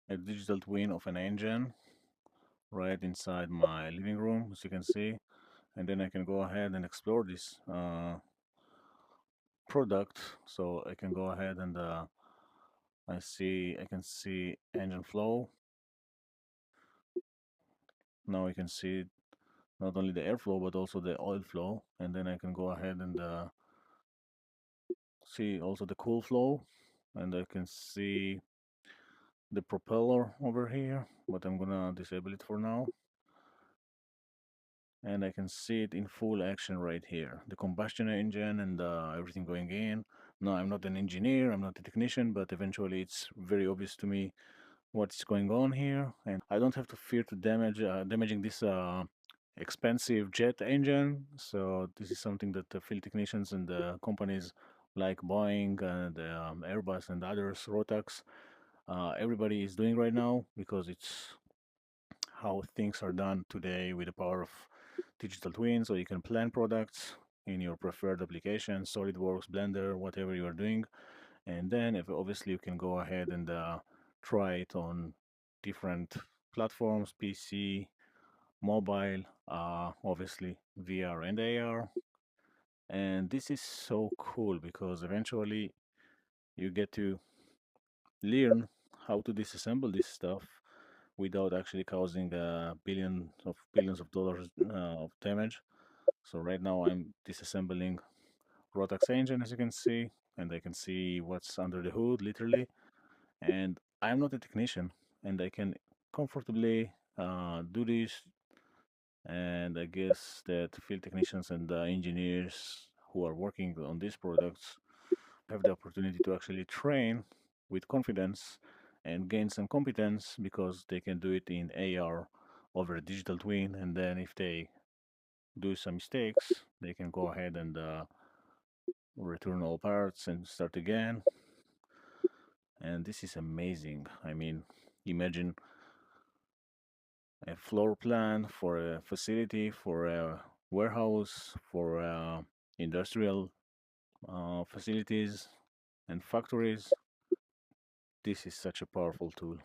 a digital twin of an engine right inside my living room, as you can see. And then I can go ahead and explore this product. So I can go ahead and I can see engine flow. Now I can see not only the airflow but also the oil flow. And then I can go ahead and see also the cool flow. And I can see the propeller over here, but I'm gonna disable it for now. And I can see it in full action right here. The combustion engine and everything going in. No, I'm not an engineer, I'm not a technician, but eventually it's very obvious to me what's going on here, and I don't have to fear to damaging this expensive jet engine. So this is something that the field technicians and the companies like Boeing and Airbus and others, Rotax, everybody is doing right now because it's how things are done today with the power of digital twins. So you can plan products in your preferred application, SolidWorks, Blender, whatever you are doing, and then if obviously you can go ahead and try it on different platforms, PC, mobile, obviously VR and AR. And this is so cool because eventually you get to learn how to disassemble this stuff without actually causing billions of dollars of damage. So right now I'm disassembling Rotax engine, as you can see, and I can see what's under the hood literally. And I'm not a technician, and I can comfortably do this. And I guess that field technicians and engineers who are working on these products have the opportunity to actually train with confidence and gain some competence because they can do it in AR over a digital twin. And then if they do some mistakes, they can go ahead and return all parts and start again. And this is amazing. I mean, imagine a floor plan for a facility, for a warehouse, for industrial facilities and factories. This is such a powerful tool.